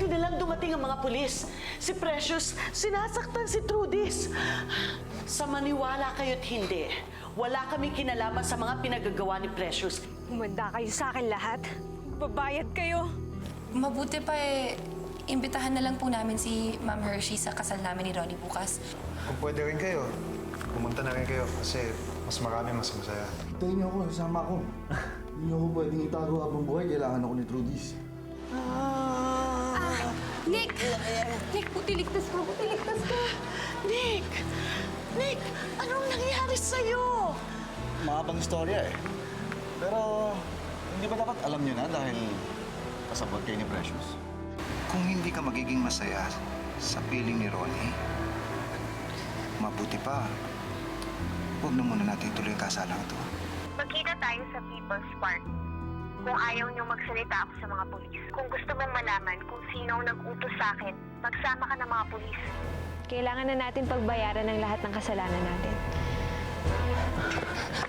buti na lang dumating ang mga pulis. Si Precious, sinasaktan si Trudis. Sa maniwala kayo't hindi, wala kaming kinalaman sa mga pinagagawa ni Precious. Humanda kayo sa akin lahat. Babayad kayo. Mabuti pa imbitahan na lang po namin si Ma'am Hershey sa kasal namin ni Ronnie bukas. Kung pwede rin kayo, pumunta na rin kayo kasi mas marami mas masaya. Tayo niyo ako, sasama ko. Hindi niyo ako pwedeng itago habang buhay. Kailangan ako ni Trudis. Nick! Nick, buti ligtas ka. Buti ligtas ka. Nick! Nick! Anong nangyari sa'yo? Mahabang istorya eh. Pero hindi ba dapat alam niyo na dahil kasabot kayo ni Precious? Kung hindi ka magiging masaya sa piling ni Ronnie, mabuti pa, huwag na muna natin ituloy ang kasalang ito. Magkita tayo sa People's Park. Kung ayaw niyong magsalita ako sa mga pulis. Kung gusto mong malaman kung sino ang nag-utos sa akin, magsama ka ng mga pulis. Kailangan na natin pagbayaran ng lahat ng kasalanan natin.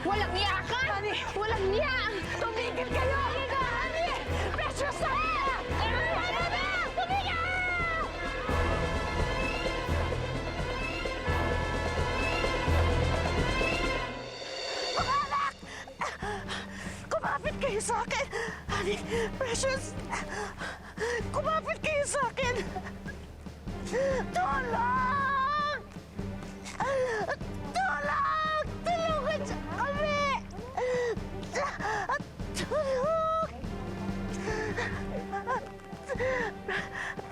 Walang niya ka! Honey! Walang niya! Tumigil kayo! Halika! Honey! Precious na! Ano na? Tumigil! Mga anak! Kumapit kayo sa akin! Honey, Precious! Kumapit kayo sa akin! Tulong! Tulong! Tulungan siya kami! Tulong!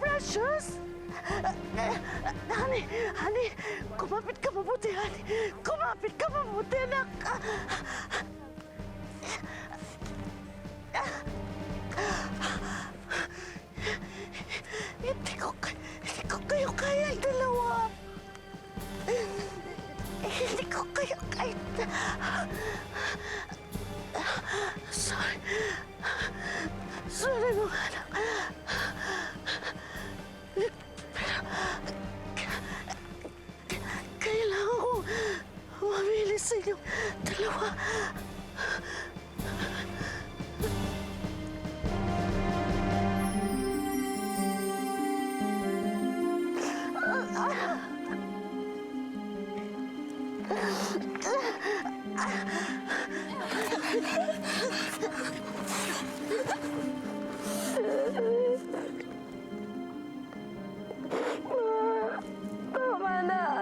Precious! Honey, kumapit ka mabuti, honey. Kumapit ka mabuti, anak. Hindi ko kayo kaya ang dalawa. Hindi ko kayo kaya. Sorry mga anak. Kailangan ko mamili sa inyong dalawa.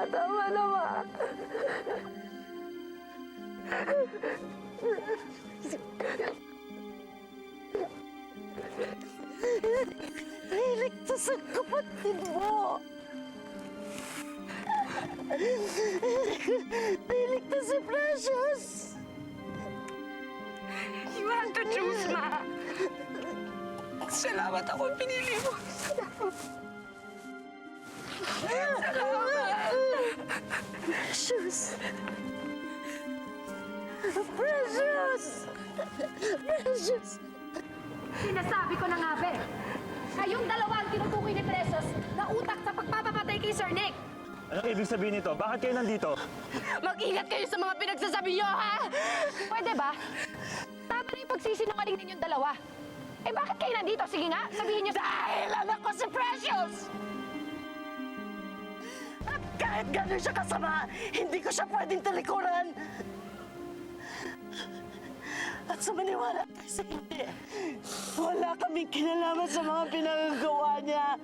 Tama na, ma. Iligtas ang kapatid mo. Iligtas si Precious. You have to choose, ma. Salamat ako pinili mo. Precious! Precious! Precious! Sinasabi ko na nga, Be. Kayong dalawa ang tinutukoy ni Precious na utak sa pagpapapatay kay Sir Nick. Anong ibig sabihin nito? Bakit kayo nandito? Mag-ingat kayo sa mga pinagsasabi niyo, ha? Pwede ba? Tama na yung pagsisinungaling ninyong dalawa. Eh, bakit kayo nandito? Sige nga, sabihin niyo. Dahil anak ko si Precious! At kahit gano'n siya kasama, hindi ko siya pwedeng talikuran. At sa maniwala tayo sa hindi, wala kaming kinalaman sa mga pinagagawa niya.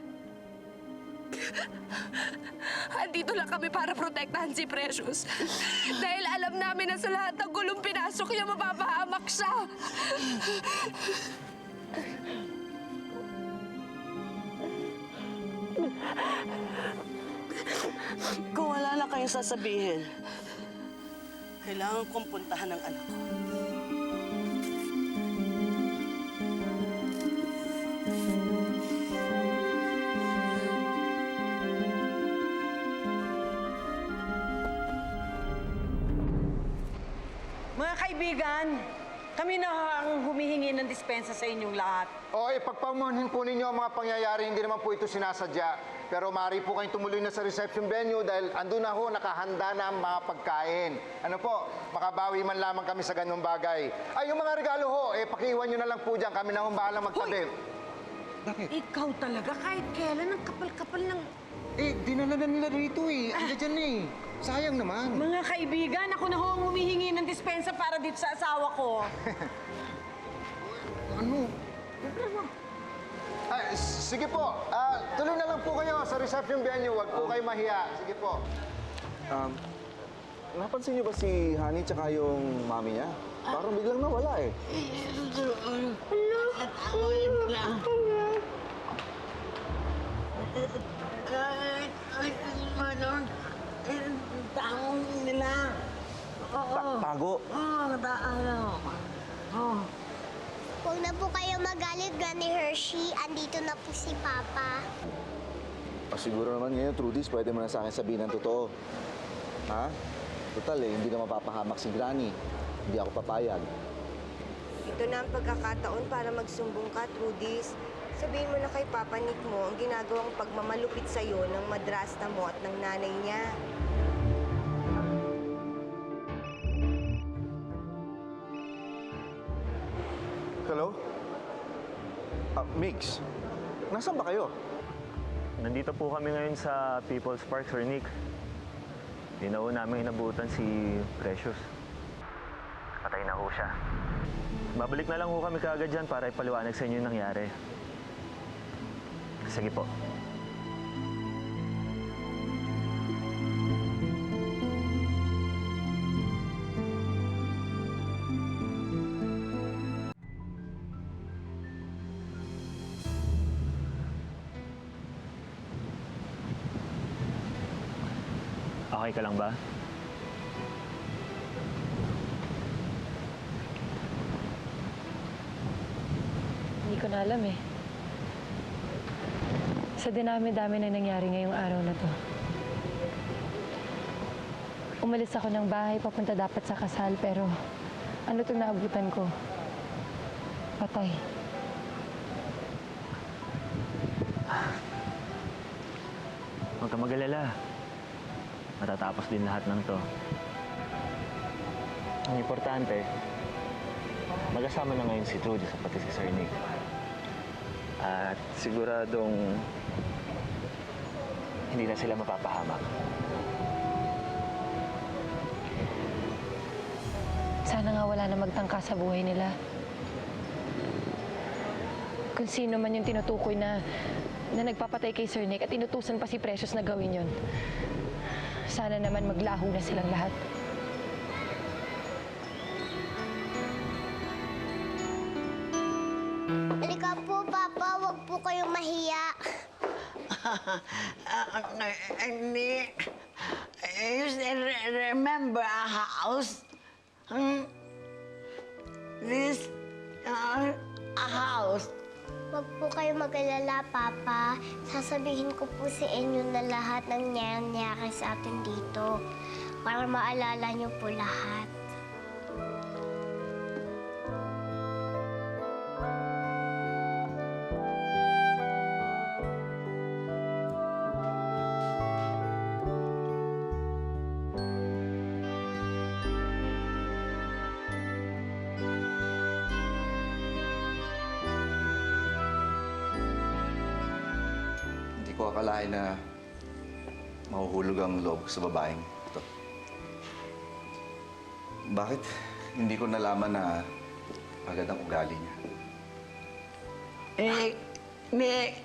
Andito lang kami para protektahan si Precious. Dahil alam namin na sa lahat ng gulong pinasok niya, mapapahamak siya. Kung wala na kayong sasabihin, kailangan kong puntahan ang anak ko. Mga kaibigan, kami na ang humihingi ng dispensa sa inyong lahat. Okay, pagpamuhin po ninyo ang mga pangyayari, hindi naman po ito sinasadya. Pero maaari po kayong tumuloy na sa reception venue dahil andun na ho, nakahanda na ang mga pagkain. Ano po, makabawi man lamang kami sa ganung bagay. Ay, yung mga regalo ho, pakiiwan nyo na lang po dyan. Kami na ho bahalang magtabi. Bakit? Ikaw talaga, kahit kailan ang kapal-kapal ng... Eh, dinala na nila rito eh. Andiyan dyan eh. Sayang naman. Mga kaibigan, ako na ho ang humihingi ng dispensa para dito sa asawa ko. Ano? Ay, sige po. Tuloy na lang po kayo sa reception venue. Huwag po kayo mahiya. Sige po. Napansin niyo ba si Honey tsaka yung mami niya? Parang biglang nawala eh. Taong nila. Tago. Huwag na po kayo magalit, Granny Hershey. Andito na po si Papa. Siguro naman ngayon, Trudis, pwede mo na sa akin sabihin ng totoo. Ha? Total eh, hindi ka mapapahamak si Granny. Hindi ako papayag. Ito na ang pagkakataon para magsumbong ka, Trudis. Sabihin mo na kay Papa Nick mo ang ginagawang pagmamalupit sa'yo ng madrasta mo at ng nanay niya. Hello? Mix, nasaan ba kayo? Nandito po kami ngayon sa People's Park, Sir Nick. Di na ho namin inabutan si Precious. Patay na ho siya. Babalik na lang ho kami kaagad dyan para ipaliwanag sa inyo yung nangyari. Sige po. Okay ka lang ba? Hindi ko na alam eh. Sa dinami-dami na nangyari ngayong araw na to. Umalis ako ng bahay, papunta dapat sa kasal, pero ano itong naabutan ko? Patay. Huwag ka mag-alala. Matatapos din lahat ng to. Ang importante, magkasama na ngayon si Trudy sa pati si Sir Nick. At siguradong hindi na sila mapapahamak. Sana nga wala na magtangka sa buhay nila. Kung sino man yung tinutukoy na nagpapatay kay Sir Nick at inutusan pa si Precious na gawin yun. Sana naman maglaho na silang lahat. Halika po, Papa. Huwag po kayong mahiya. Nick, you still remember a house? This, a house. Huwag po kayo mag-alala, Papa. Sasabihin ko po sa inyo na lahat ng nangyayari sa atin dito para maalala niyo po lahat. Hindi ko akalain na mahuhulog ang loob sa babaeng ito. Bakit hindi ko nalaman na magandang ugali niya? Nick,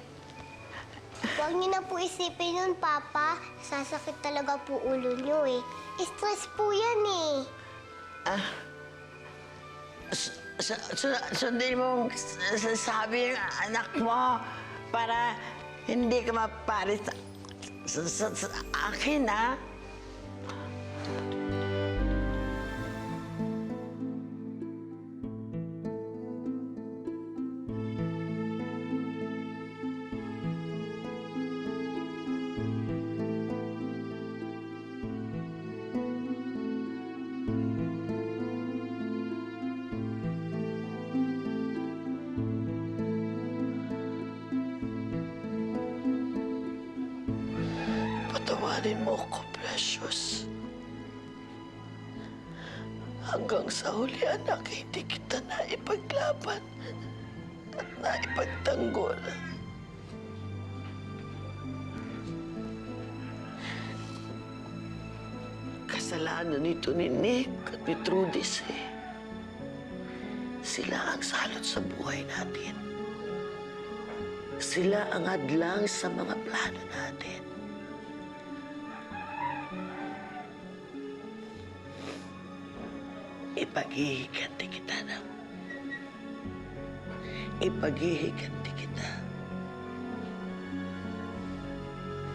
Huwag niyo na po isipin yun, Papa. Sasakit talaga po ulo niyo eh. Stress po yan eh. sundin mo sabi ng anak mo para hindi ka maparis sa akin, ha? Patawarin mo ko, Precious. Hanggang sa huli, anak, hindi kita naipaglaban at naipagtanggol. plano nito ni Nick at ni Trudis eh. Sila ang salot sa buhay natin. Sila ang hadlang sa mga plano natin. Ipaghihiganti kita na. Ipaghihiganti kita.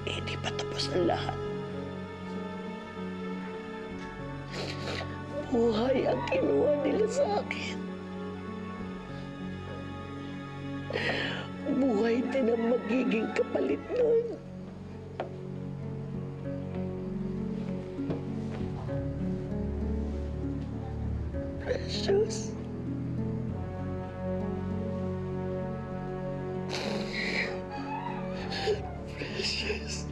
Hindi pa tapos ang lahat. Buhay ang kinuha nila sa akin. Buhay din ang magiging kapalit nun. Precious. Precious.